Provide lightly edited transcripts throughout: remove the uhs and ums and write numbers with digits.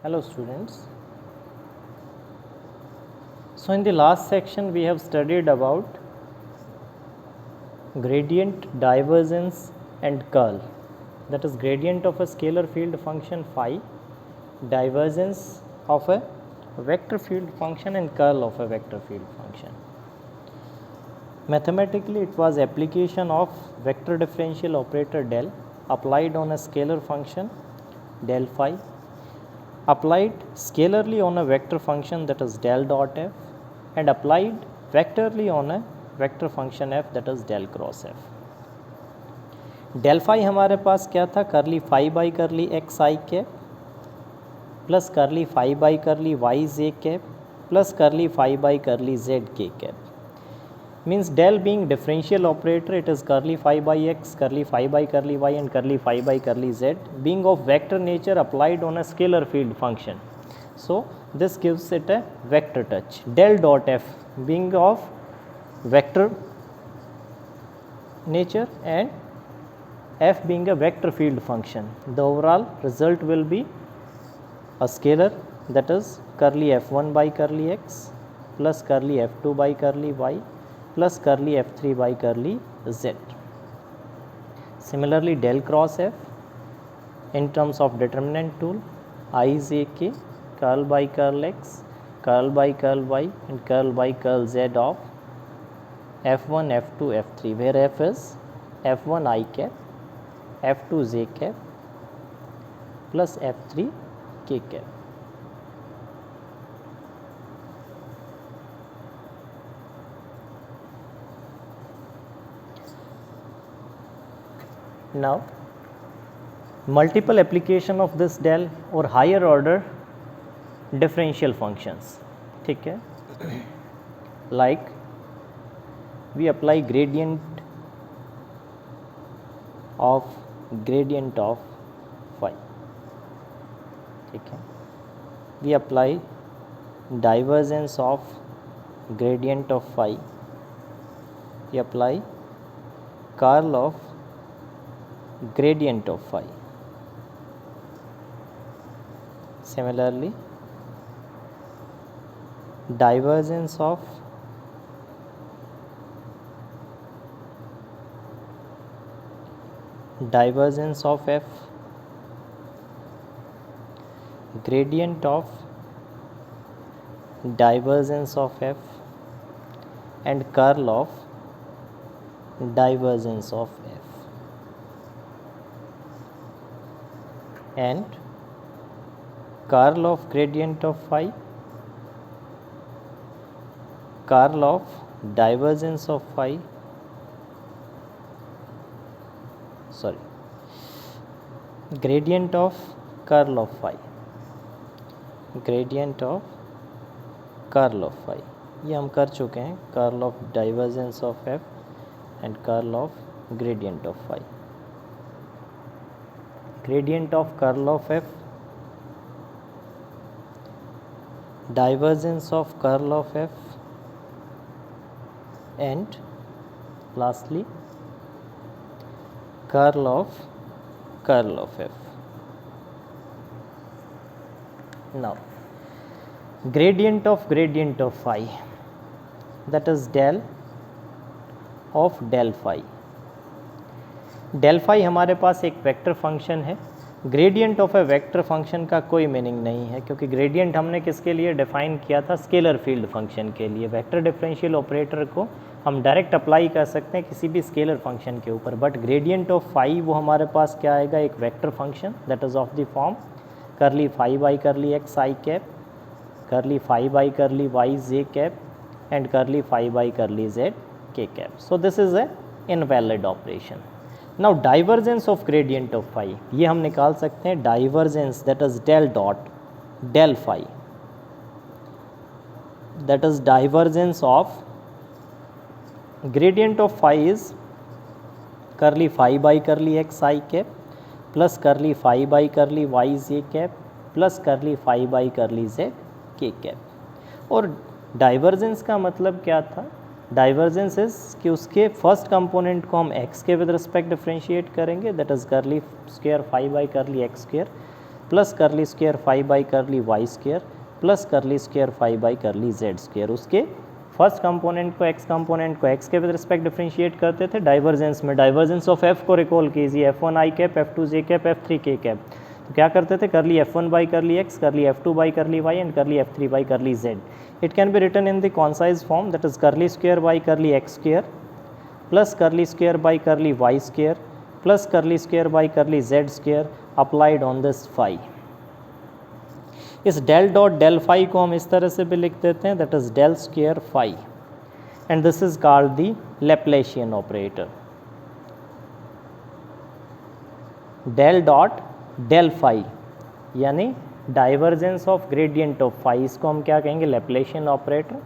Hello students. So in the last section we have studied about gradient, divergence and curl. That is gradient of a scalar field function phi, divergence of a vector field function and curl of a vector field function. Mathematically it was application of vector differential operator del applied on a scalar function del phi, applied scalarly on a vector function that is del dot f, and applied vectorly on a vector function f that is del cross f. del phi हमारे पास क्या था, करली phi by curly x I cap plus करली phi by curly y j cap plus करली phi by करली z k cap. Means del being differential operator, it is curly phi by x, curly phi by curly y and curly phi by curly z being of vector nature applied on a scalar field function. So this gives it a vector touch. Del dot f being of vector nature and f being a vector field function. The overall result will be a scalar, that is curly f1 by curly x plus curly f2 by curly y plus curly f3 by curly z. Similarly, del cross f in terms of determinant tool I j k curl by curl x, curl by curl y and curl by curl z of f1, f2, f3, where f is f1 I cap, f2 j cap plus f3 k cap. Now multiple application of this del or higher order differential functions, ठीक है, like we apply gradient of phi, ठीक है, we apply divergence of gradient of phi, we apply curl of gradient of phi. Similarly, divergence of f, gradient of divergence of f and curl of divergence of f. And curl of gradient of phi, curl of divergence of phi, gradient of curl of phi, gradient of curl of phi, ये हम कर चुके हैं, curl of divergence of f and curl of gradient of phi. Gradient of curl of f, divergence of curl of f and lastly curl of f. Now gradient of phi, that is del of del phi. del phi हमारे पास एक vector function है. Gradient of A vector function का कोई meaning नहीं है, क्योंकि gradient हमने किसके लिए डिफाइन किया था, स्केलर फील्ड फंक्शन के लिए. वेक्टर डिफरेंशियल ऑपरेटर को हम डायरेक्ट अप्लाई कर सकते हैं किसी भी स्केलर फंक्शन के ऊपर, बट ग्रेडियंट ऑफ फाई वो हमारे पास क्या आएगा, एक vector function that is of the form curly phi by curly x I cap, curly phi by curly Y J cap and curly phi by curly Z के cap. So this is a invalid operation. Now divergence of gradient of phi, ये हम निकाल सकते हैं divergence that is del dot del phi, that is divergence of gradient of phi is curly phi by curly x I cap plus curly phi by curly y j cap plus curly phi by curly z k cap. और divergence का मतलब क्या था, divergence is कि उसके first component को हम x के विद रिस्पेक्ट डिफ्रेंशिएट करेंगे, that is curly square phi by curly x square. Plus curly square five by curly Y square plus curly square five by curly Z square. उसके first component को x component को x के with respect differentiate करते थे divergence में। Divergence of f को recall कीजिए, F1 आई cap, F2 जे cap, F3 के कैप। तो क्या करते थे, करली F1 बाई करली एक्स, करली F2 by curly Y and करली F3 by curly Z. It can be written in the concise form, that is curly square by curly x square plus curly square by curly Y square plus curly square by curly Z square applied on this phi. इस del dot del phi को हम इस तरह से भी लिख देते हैं, that is del square phi, and this is called the Laplacian operator. Del dot del phi यानी divergence of gradient of phi, इसको हम क्या कहेंगे, लैप्लासियन ऑपरेटर।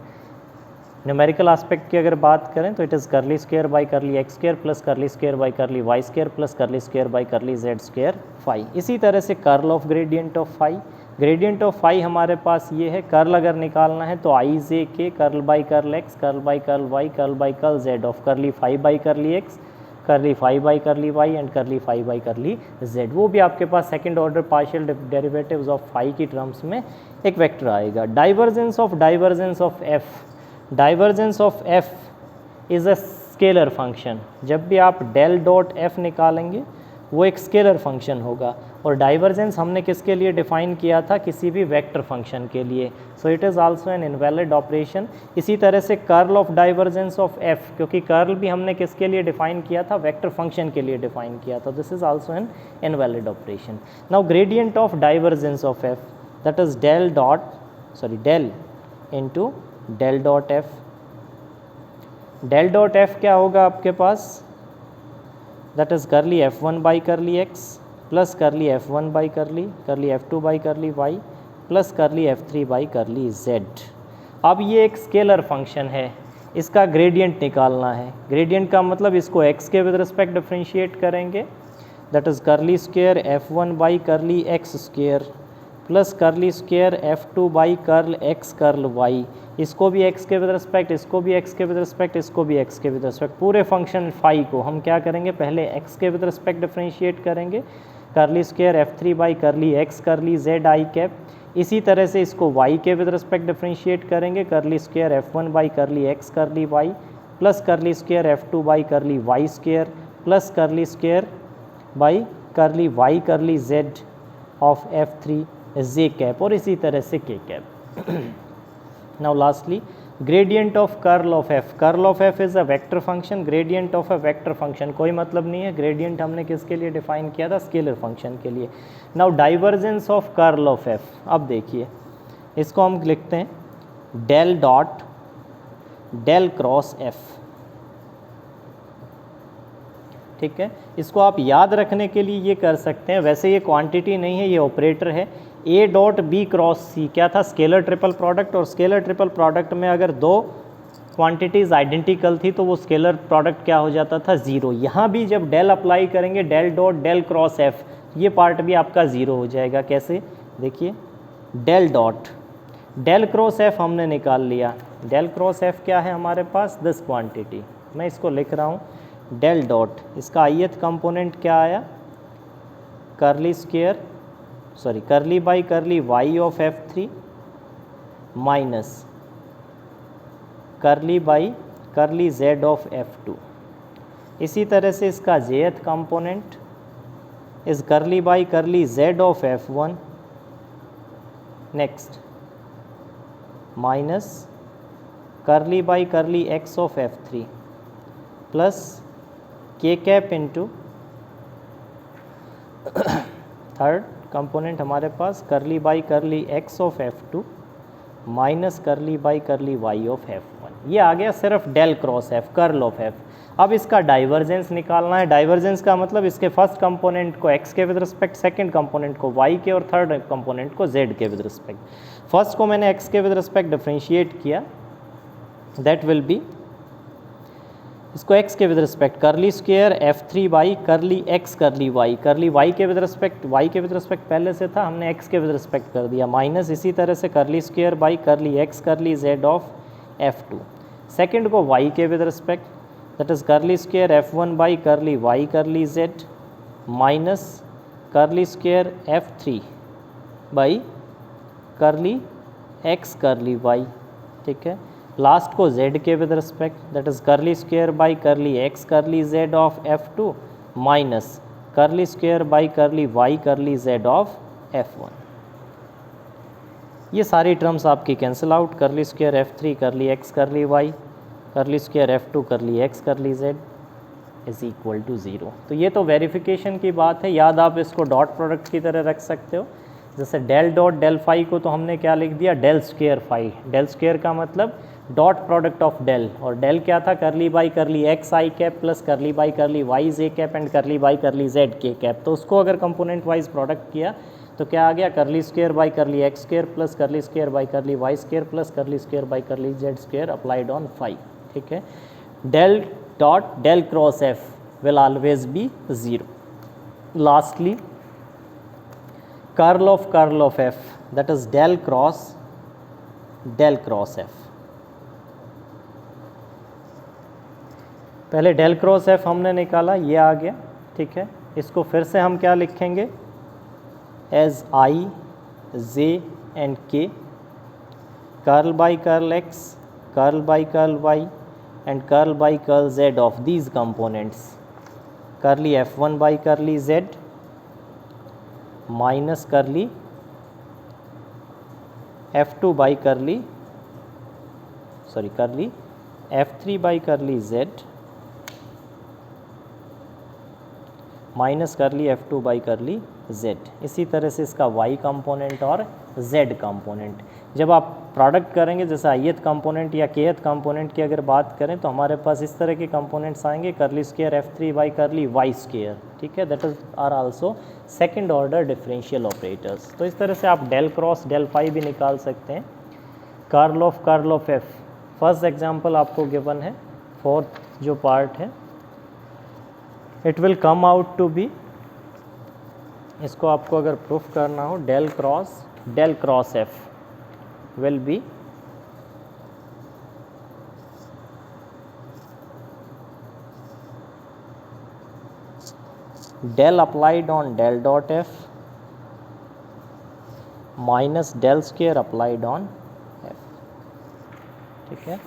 न्यूमेरिकल एस्पेक्ट की अगर बात करें तो it is curly square by curly x square plus curly square by curly Y square plus curly square by curly Z square phi. इसी तरह से curl of gradient of phi, gradient of phi हमारे पास ये है, curl अगर निकालना है तो आई जे के curl by curl x curl by curl Y curl by curl Z of curly five by curly x curly five by curly Y and curly five by curly Z. वो भी आपके पास second order partial derivatives of phi की terms में एक vector आएगा। Divergence of F, divergence of F is a scalar function. जब भी आप डेल डॉट एफ निकालेंगे वो एक स्केलर फंक्शन होगा, और डाइवर्जेंस हमने किसके लिए डिफाइन किया था, किसी भी वेक्टर फंक्शन के लिए। So it is also an invalid operation. इसी तरह से curl of divergence of F, क्योंकि कर्ल भी हमने किसके लिए डिफाइन किया था, वेक्टर फंक्शन के लिए डिफाइन किया था, this is also an invalid operation. Now gradient of divergence of f, that is del into del dot f. Del dot f क्या होगा आपके पास, दैट इज करली F1 by curly x plus करली F1 by करली F2 by curly Y plus करली F3 by curly Z. अब ये एक स्केलर फंक्शन है, इसका ग्रेडियंट निकालना है। ग्रेडियंट का मतलब इसको x के विद रिस्पेक्ट डिफरेंशिएट करेंगे, that is curly square F1 by curly x square plus curly square F2 by curl x curl y. इसको भी x के विद रिस्पेक्ट, इसको भी x के विद रिस्पेक्ट, इसको भी x के विद रिस्पेक्ट। पूरे फंक्शन फाई को हम क्या करेंगे, पहले x के विद रिस्पेक्ट डिफरेंशिएट करेंगे, curly square F3 by curly x करली जेड आई कैप। इसी तरह से इसको y के विद रिस्पेक्ट डिफरेंशिएट करेंगे, curly square F1 by curly x curly Y plus curly square F2 by curly Y square plus curly square by curly Y curly Z of F3 J cap, और इसी तरह से K cap. Now lastly gradient of curl of F. Curl of F is a vector function, gradient of a vector function कोई मतलब नहीं है। Gradient हमने किसके लिए डिफाइन किया था, स्केलर फंक्शन के लिए। Now divergence of curl of f, अब देखिए इसको हम लिखते हैं del dot del cross f, ठीक है। इसको आप याद रखने के लिए ये कर सकते हैं, वैसे ये क्वांटिटी नहीं है, ये ऑपरेटर है। ए डॉट बी क्रॉस सी क्या था, स्केलर ट्रिपल प्रोडक्ट, और स्केलर ट्रिपल प्रोडक्ट में अगर दो क्वांटिटीज़ आइडेंटिकल थी तो वो स्केलर प्रोडक्ट क्या हो जाता था, ज़ीरो। यहाँ भी जब डेल अप्लाई करेंगे, del dot del cross f, ये पार्ट भी आपका ज़ीरो हो जाएगा। कैसे, देखिए del dot del cross f हमने निकाल लिया। डेल क्रॉस एफ क्या है हमारे पास, दिस क्वांटिटी, मैं इसको लिख रहा हूँ डेल डॉट, इसका ith कंपोनेंट क्या आया, curly square curly by curly Y of F3 minus curly by curly Z of F2। इसी तरह से इसका jth component is curly by curly Z of F1 next minus curly by curly X of F3 plus K cap into third component हमारे पास curly by curly X of F2 minus curly by curly Y of F1। ये आ गया सिर्फ del cross f, curl of f. अब इसका divergence निकालना है। Divergence का मतलब इसके फर्स्ट कंपोनेंट को x के विद रिस्पेक्ट, सेकंड कंपोनेंट को y के, और थर्ड कंपोनेंट को z के विद रिस्पेक्ट। फर्स्ट को मैंने x के विद रिस्पेक्ट डिफरेंशिएट किया, दैट विल बी, इसको x के with respect curly square F3 by curly x curly y, curly y के विद रिस्पेक्ट, y के विद रिस्पेक्ट पहले से था, हमने x के विद रिस्पेक्ट कर दिया, माइनस इसी तरह से curly square by curly x curly z of F2। Second को y के with respect, that is curly square F1 by curly y curly z minus curly square F3 by curly x curly y, ठीक है। Last को z के with respect, that is curly square by curly x curly z of f2 minus curly square by curly Y curly z of f1। ये सारी terms आपकी cancel out, करली square f3 करली x curly Y करली square f2 करली x curly z is equal to 0। तो ये तो वेरिफिकेशन की बात है, याद आप इसको डॉट प्रोडक्ट की तरह रख सकते हो। जैसे डेल डॉट डेल फाई को तो हमने क्या लिख दिया, del square phi. Del square का मतलब डॉट प्रोडक्ट ऑफ डेल, और डेल क्या था, curly by curly x I cap plus curly by curly Y J cap and curly by curly Z के कैप। तो उसको अगर कंपोनेंट वाइज प्रोडक्ट किया तो क्या आ गया, curly square by curly x square plus curly square by curly y square plus curly square by curly z square applied on phi, ठीक है। Del dot del cross f will always be 0. Lastly, curl of f, that is del cross f। पहले del cross f हमने निकाला, ये आ गया, ठीक है। इसको फिर से हम क्या लिखेंगे, as i j and k curl by curl x curl by curl y and curl by curl Z of these components, curly f1 by करली z माइनस करली f2 बाई करली करली f3 बाई करली z माइनस करली f2 by करली z। इसी तरह से इसका y कंपोनेंट और z कंपोनेंट। जब आप प्रोडक्ट करेंगे, जैसे ith कंपोनेंट या kth कंपोनेंट की अगर बात करें तो हमारे पास इस तरह के कंपोनेंट्स आएंगे, curly square f3 by curly y square, ठीक है। That is are also second order differential operators. तो इस तरह से आप डेल क्रॉस डेल फाई भी निकाल सकते हैं। Curl of f, first example आपको गिवन है, फोर्थ जो पार्ट है, it will come out to be, इसको आपको अगर प्रूफ करना हो, del cross f will be del applied on del dot f minus del square applied on f, ठीक है।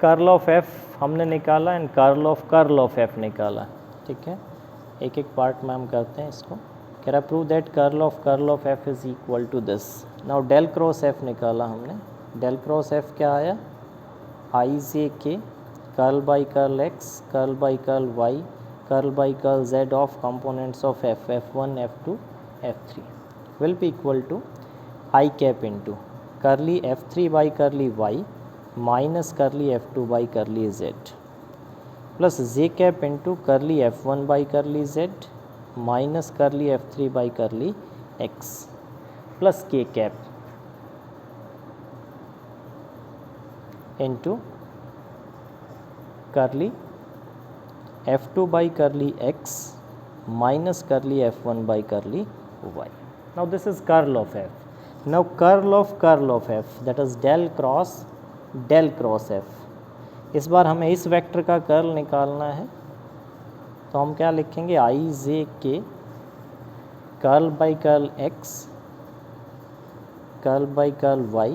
कर्ल ऑफ f हमने निकाला एंड कर्ल ऑफ f निकाला, ठीक है। एक एक पार्ट में हम करते हैं इसको। Can I prove that curl of f is equal to this? Now del cross f निकाला हमने, del क्रॉस f क्या आया, आई जे के curl by curl x curl by curl y curl by curl z of components of f, f1 f2 f3 will be equal to I cap into करली f3 by curly y minus करली f2 by करली z plus जे cap into करली f1 by करली z minus करली f3 by curly x plus K cap into करली f2 by curly x minus करली f1 by curly y। Now this is curl of f। Now curl of f, that is del cross f। इस बार हमें इस vector का curl निकालना है, तो हम क्या लिखेंगे, आई जे के curl by curl x curl by curl y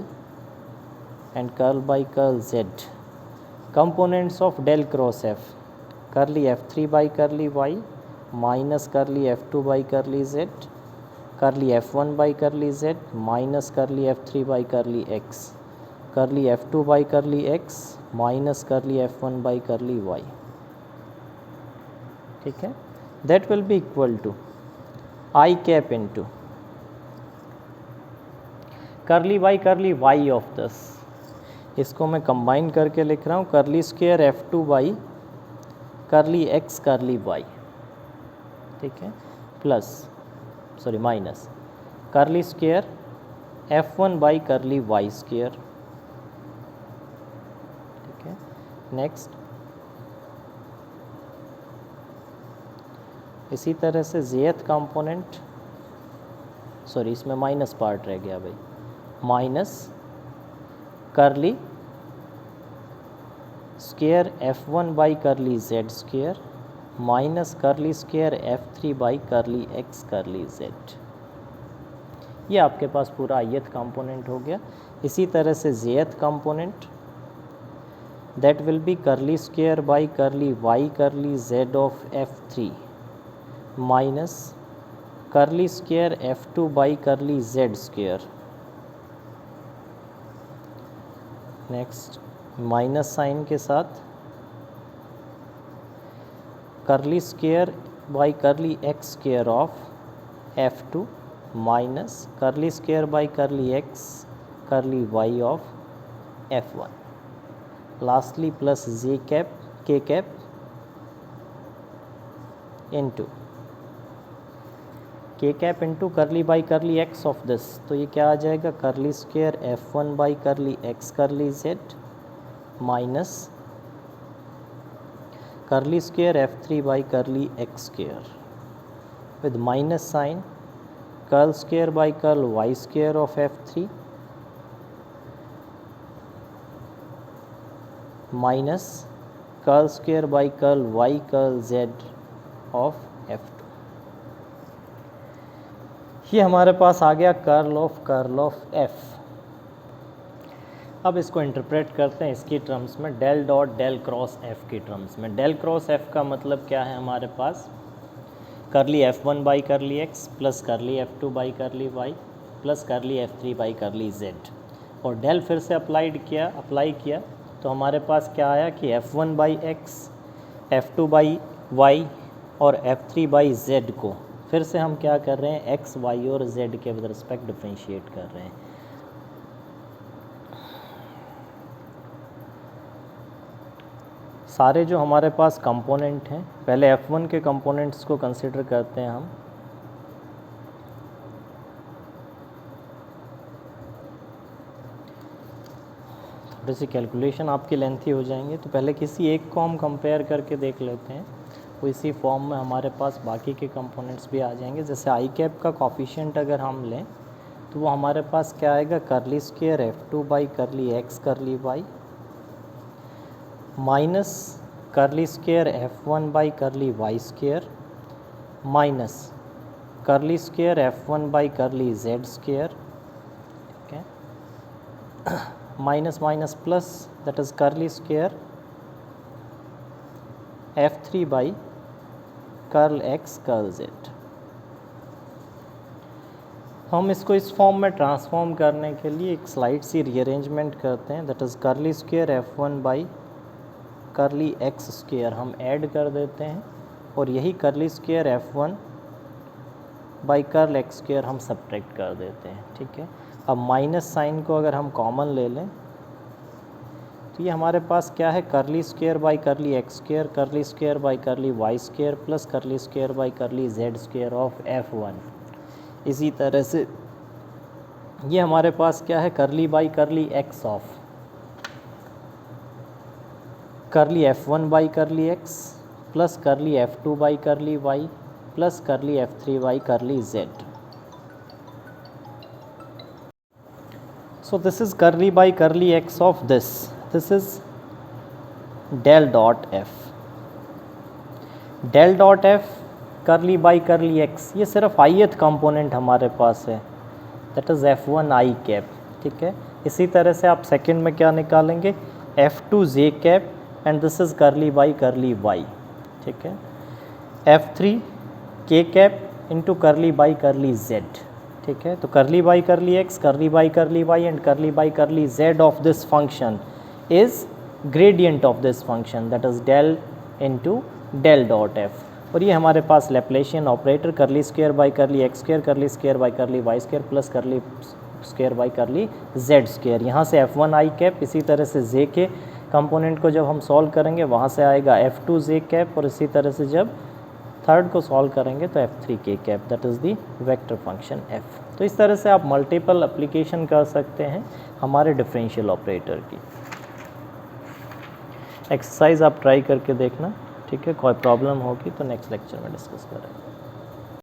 and curl by curl z components of del cross f, curly f3 by curly y minus करली f2 बाई करली z करली f1 बाई करली z माइनस करली f3 by curly x करली f2 by curly x minus करली f1 by curly y, ठीक है। That will be equal to i cap into curly by curly Y of this, इसको मैं combine करके लिख रहा हूँ, curly square f2 by curly x curly y, ठीक है, plus minus curly square f1 by curly y square, ठीक है। नेक्स्ट इसी तरह से जेथ कंपोनेंट, इसमें माइनस पार्ट रह गया भाई, minus curly square f1 by करली z square minus curly square f3 by curly x curly z। ये आपके पास पूरा ith कंपोनेंट हो गया। इसी तरह से jth component that will be curly square by curly y curly z of f3 minus curly square f2 by curly z square. Next minus sign के साथ curly square by curly x square of f2 minus curly square by curly x curly y of f1 lastly plus j cap k cap into k cap into curly by curly x of this. तो ये क्या आ जाएगा, curly square f1 by curly x curly z minus curly square f3 by curly x square with minus sign curl square by curl y square of f3 minus curl square by curl y curl z of f2। ये हमारे पास आ गया curl of f। अब इसको interpret करते हैं इसकी terms में, del dot del cross f की टर्म्स में। डेल क्रॉस f का मतलब क्या है, हमारे पास curly f1 by curly x plus curly f2 by curly y plus curly f3 by curly z। और डेल फिर से अप्लाई किया तो हमारे पास क्या आया कि f1 by x, f2 by y और f3 बाई z को फिर से हम क्या कर रहे हैं, x, y और z के विद रिस्पेक्ट डिफरेंशिएट कर रहे हैं। सारे जो हमारे पास कंपोनेंट हैं, पहले f1 के कंपोनेंट्स को कंसिडर करते हैं हम। थोड़ी सी कैलकुलेशन आपकी लेंथी हो जाएंगे, तो पहले किसी एक को हम कंपेयर करके देख लेते हैं। तो इसी फॉर्म में हमारे पास बाकी के कंपोनेंट्स भी आ जाएंगे। जैसे आई कैप का कॉफिशिएंट अगर हम लें तो वो हमारे पास क्या आएगा, curly square f2 by curly x curly y minus curly square f1 by curly y square minus curly square f1 by curly z square, ठीक है, minus minus plus that is curly square f3 by curl x curl z। हम इसको इस form में transform करने के लिए एक स्लाइड सी रीअरेंजमेंट करते हैं, that is curly square f1 by curly x square हम ऐड कर देते हैं और यही curly square f1 by curl x square हम सब्ट्रैक्ट कर देते हैं, ठीक है। अब माइनस साइन को अगर हम कॉमन ले लें तो ये हमारे पास क्या है, curly square by curly x square, curly square by curly y square plus curly square by curly z square of f1। इसी तरह से ये हमारे पास क्या है, curly by curly x of curly f1 by curly x plus curly f2 by curly y plus curly f3 by curly z। So this is curly by curly x of this is del dot f। del dot f curly by curly x, ये सिर्फ ith component हमारे पास है, that is f1 i cap, ठीक है। इसी तरह से आप सेकंड में क्या निकालेंगे, f2 j cap and this is curly by curly y, ठीक है, f3 k cap into curly by curly z, ठीक है। तो curly by curly x, curly by curly y and curly by curly z of this function is gradient of this function, that is del into del dot f। और ये हमारे पास Laplacian operator curly square by curly x square, curly square by curly y square plus curly square by curly z square, यहाँ से f1 i cap. इसी तरह से j के कंपोनेंट को जब हम सॉल्व करेंगे वहाँ से आएगा f2 j कैप, और इसी तरह से जब थर्ड को सॉल्व करेंगे तो f3 k cap, that is the vector function f। तो इस तरह से आप मल्टीपल एप्लीकेशन कर सकते हैं हमारे डिफरेंशियल ऑपरेटर की। एक्सरसाइज आप ट्राई करके देखना, ठीक है। कोई प्रॉब्लम होगी तो नेक्स्ट लेक्चर में डिस्कस करेंगे।